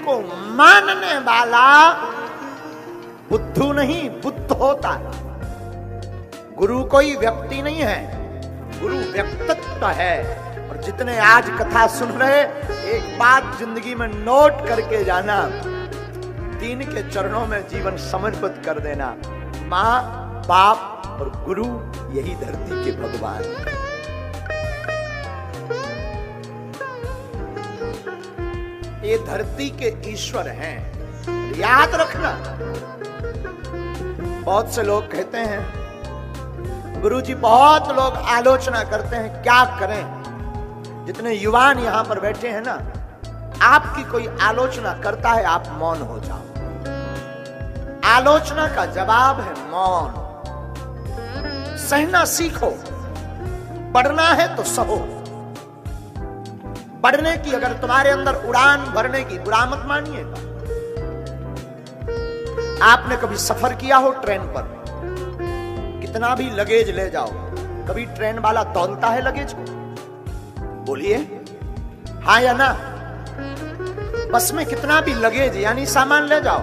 को मानने वाला बुद्धू नहीं बुद्ध होता है। गुरु कोई व्यक्ति नहीं है, गुरु व्यक्तित्व है। और जितने आज कथा सुन रहे, एक बात जिंदगी में नोट करके जाना, तीन के चरणों में जीवन समर्पित कर देना। माँ, बाप और गुरु, यही धरती के भगवान। ये धरती के ईश्वर हैं, याद रखना। बहुत से लोग कहते हैं, गुरुजी बहुत लोग आलोचना करते हैं, क्या करें। जितने युवान यहां पर बैठे हैं ना, आपकी कोई आलोचना करता है, आप मौन हो जाओ। आलोचना का जवाब है मौन। सहना सीखो, बढ़ना है तो सहो। बढ़ने की अगर तुम्हारे अंदर उड़ान भरने की, बुरा मत मानिएगा। आपने कभी सफर किया हो ट्रेन पर, कितना भी लगेज ले जाओ, कभी ट्रेन वाला तौलता है लगेज को? बोलिए हाँ या ना। बस में कितना भी लगेज यानी सामान ले जाओ,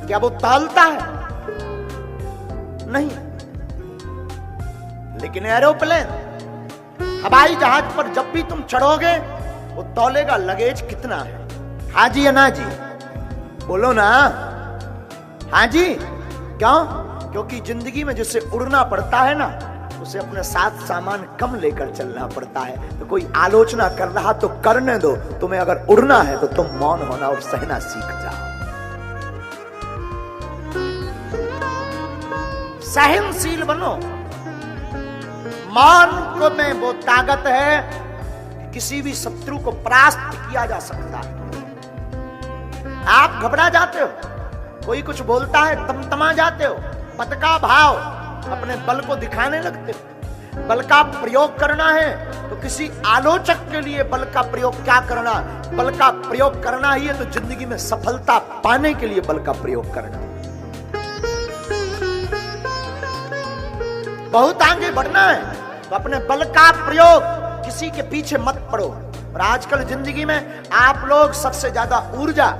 क्या वो तौलता है? नहीं। लेकिन एरोप्लेन, हवाई जहाज पर जब भी तुम चढ़ोगे, वो तौलेगा लगेज कितना है। हाँ जी या ना जी? बोलो ना। हाँ जी। क्यों? क्योंकि जिंदगी में जिससे उड़ना पड़ता है ना, उसे अपने साथ सामान कम लेकर चलना पड़ता है। तो कोई आलोचना कर रहा तो करने दो। तुम्हें अगर उड़ना है तो तुम मौन होना और सहना सीख जाओ। सहनशील बनो। मौन को में वो ताकत है कि किसी भी शत्रु को परास्त किया जा सकता है। आप घबरा जाते हो, कोई कुछ बोलता है तमतमा जाते हो, पद का भाव, अपने बल को दिखाने लगते हो। बल का प्रयोग करना है तो किसी आलोचक के लिए बल का प्रयोग क्या करना? बल का प्रयोग करना ही है तो जिंदगी में सफलता पाने के लिए बल का प्रयोग करना। बहुत आगे बढ़ना है तो अपने बल का प्रयोग, किसी के पीछे मत पड़ो। और आजकल जिंदगी में आप लोग सबसे ज्यादा ऊर्जा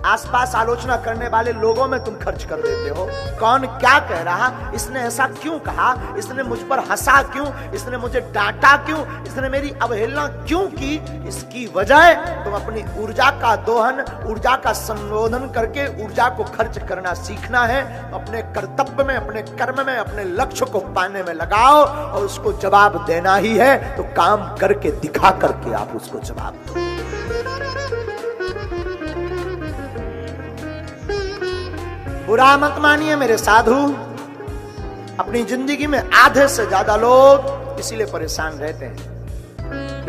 आसपास आलोचना करने वाले लोगों में तुम खर्च कर देते हो। कौन क्या कह रहा, इसने ऐसा क्यों कहा, इसने मुझ पर हंसा क्यों, इसने मुझे डांटा क्यों, इसने मेरी अवहेलना क्यों की। इसकी वजह तुम अपनी ऊर्जा का दोहन, ऊर्जा का संशोधन करके ऊर्जा को खर्च करना सीखना है। अपने कर्तव्य में, अपने कर्म में, अपने लक्ष्य को पाने में लगाओ और उसको जवाब देना ही है तो काम करके दिखा करके आप उसको जवाब दो। बुरा मत मानिए मेरे साधु। अपनी जिंदगी में आधे से ज्यादा लोग इसीलिए परेशान रहते हैं,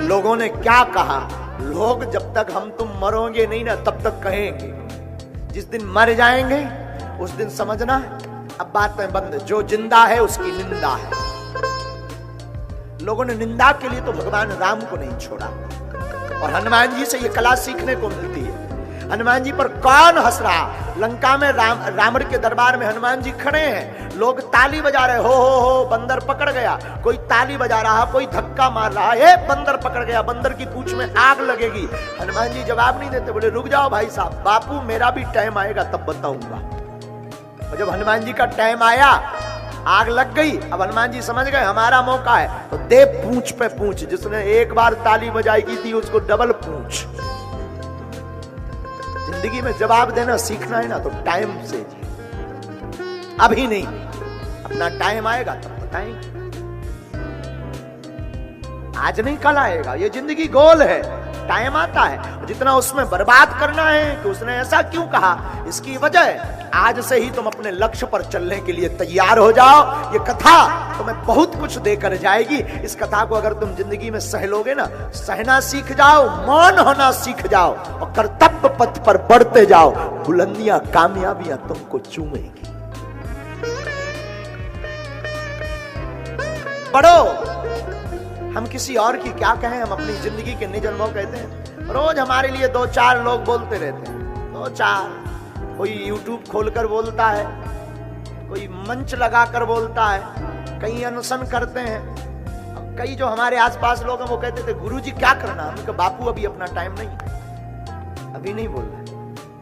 लोगों ने क्या कहा। लोग जब तक हम तुम मरोगे नहीं ना, तब तक कहेंगे। जिस दिन मर जाएंगे उस दिन समझना अब बातें बंद। जो जिंदा है उसकी निंदा है। लोगों ने निंदा के लिए तो भगवान राम को नहीं छोड़ा। और हनुमान जी से ये कला सीखने को मिलती है। हनुमान जी पर कौन हंस रहा? लंका में रावण के दरबार में हनुमान जी खड़े हैं, लोग ताली बजा रहे, हो बंदर पकड़ गया। कोई ताली बजा रहा, कोई धक्का मार रहा, ये बंदर पकड़ गया, बंदर की पूंछ में आग लगेगी। हनुमान जी जवाब नहीं देते, बोले रुक जाओ भाई साहब, बापू मेरा भी टाइम आएगा तब बताऊंगा। और जब हनुमान जी का टाइम आया, आग लग गई। अब हनुमान जी समझ गए हमारा मौका है, तो दे पूंछ पे पूंछ। जिसने एक बार ताली बजाई की थी उसको डबल पूंछ। जिंदगी में जवाब देना सीखना है ना तो टाइम से जी, अभी नहीं। अपना टाइम आएगा तब बताएंगे, आज नहीं कल आएगा। ये जिंदगी गोल है, टाइम आता है। जितना उसमें बर्बाद करना है कि उसने ऐसा क्यों कहा, इसकी वजह आज से ही तुम अपने लक्ष्य पर चलने के लिए तैयार हो जाओ। ये कथा तुम्हें बहुत कुछ देकर जाएगी। इस कथा को अगर तुम जिंदगी में सह लोगे ना, सहना सीख जाओ, मौन होना सीख जाओ और कर्तव्य पथ पर बढ़ते जाओ, बुलंदियां, कामयाबियां तुमको चूमेगी। पढ़ो। हम किसी और की क्या कहें, हम अपनी जिंदगी के निजन्मों कहते हैं। रोज हमारे लिए दो चार लोग बोलते रहते हैं, दो चार। कोई यूट्यूब खोलकर बोलता है, कोई मंच लगाकर बोलता है, कई अनशन करते हैं। अब कई जो हमारे आसपास लोग हैं वो कहते थे गुरुजी क्या करना, हमने कहा बापू अभी अपना टाइम नहीं। अभी नहीं बोल रहे,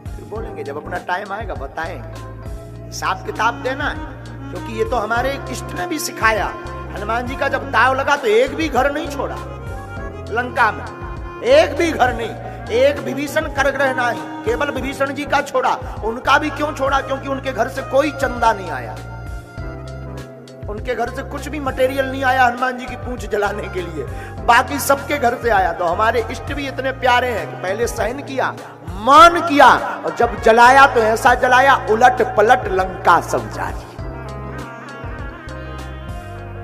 फिर बोलेंगे जब अपना टाइम आएगा बताएंगे। हिसाब किताब देना है, क्योंकि ये तो हमारे इष्ट ने भी सिखाया। हनुमान जी का जब दाव लगा तो एक भी घर नहीं छोड़ा लंका में, एक भी घर नहीं, एक विभीषण कर ग्रह नहीं, केवल विभीषण जी का छोड़ा। उनका भी क्यों छोड़ा? क्योंकि उनके घर से कोई चंदा नहीं आया, उनके घर से कुछ भी मटेरियल नहीं आया हनुमान जी की पूंछ जलाने के लिए, बाकी सबके घर से आया। तो हमारे इष्ट भी इतने प्यारे हैं कि पहले सहन किया, मान किया, और जब जलाया तो ऐसा जलाया उलट पलट लंका सब जारी।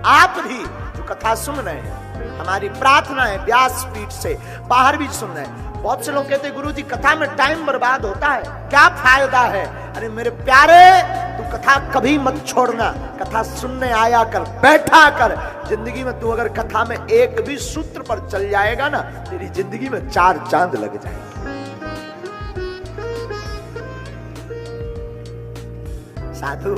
आप भी जो कथा सुन रहे हैं, हमारी प्रार्थना है व्यासपीठ से बाहर भी सुन रहे हैं। बहुत से लोग कहते हैं गुरुजी कथा में टाइम बर्बाद होता है, क्या फायदा है? अरे मेरे प्यारे, तू कथा कभी मत छोड़ना, कथा सुनने आया कर, बैठा कर। जिंदगी में तू अगर कथा में एक भी सूत्र पर चल जाएगा ना, तेरी जिंदगी में 4 चांद लग जाएंगे। साधु,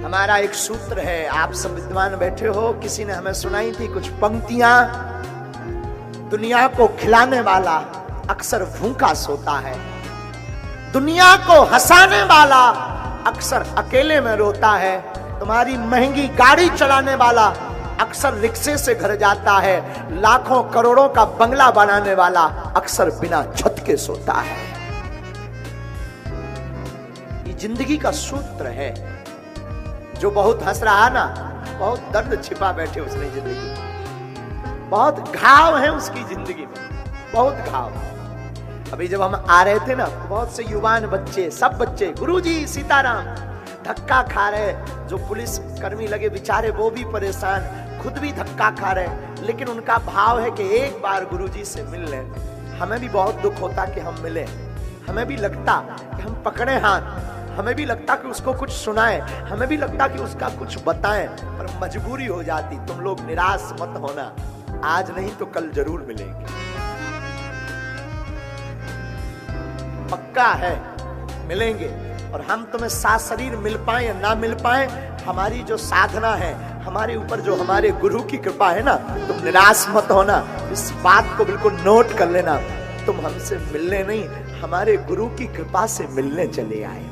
हमारा एक सूत्र है, आप सब विद्वान बैठे हो, किसी ने हमें सुनाई थी कुछ पंक्तियां। दुनिया को खिलाने वाला अक्सर भूखा सोता है, दुनिया को हंसाने वाला अक्सर अकेले में रोता है, तुम्हारी महंगी गाड़ी चलाने वाला अक्सर रिक्शे से घर जाता है, लाखों करोड़ों का बंगला बनाने वाला अक्सर बिना छत के सोता है। ये जिंदगी का सूत्र है। जो बहुत हंस रहा ना, बहुत दर्द छिपा बैठे उसने जिंदगी में, बहुत घाव है उसकी जिंदगी में, बहुत घाव। अभी जब हम आ रहे थे ना, बहुत से युवान बच्चे, सब बच्चे गुरुजी सीताराम धक्का खा रहे, जो पुलिस कर्मी लगे बेचारे वो भी परेशान, खुद भी धक्का खा रहे, लेकिन उनका भाव है कि एक बार गुरुजी से मिल लें। हमें भी बहुत दुख होता कि हम मिले, हमें भी लगता कि हम पकड़े हाथ, हमें भी लगता कि उसको कुछ सुनाएं, हमें भी लगता कि उसका कुछ बताएं, पर मजबूरी हो जाती। तुम लोग निराश मत होना, आज नहीं तो कल जरूर मिलेंगे, पक्का है मिलेंगे। और हम तुम्हें साथ शरीर मिल पाए या ना मिल पाए, हमारी जो साधना है, हमारे ऊपर जो हमारे गुरु की कृपा है ना, तुम निराश मत होना। इस बात को बिल्कुल नोट कर लेना, तुम हमसे मिलने नहीं, हमारे गुरु की कृपा से मिलने चले आए।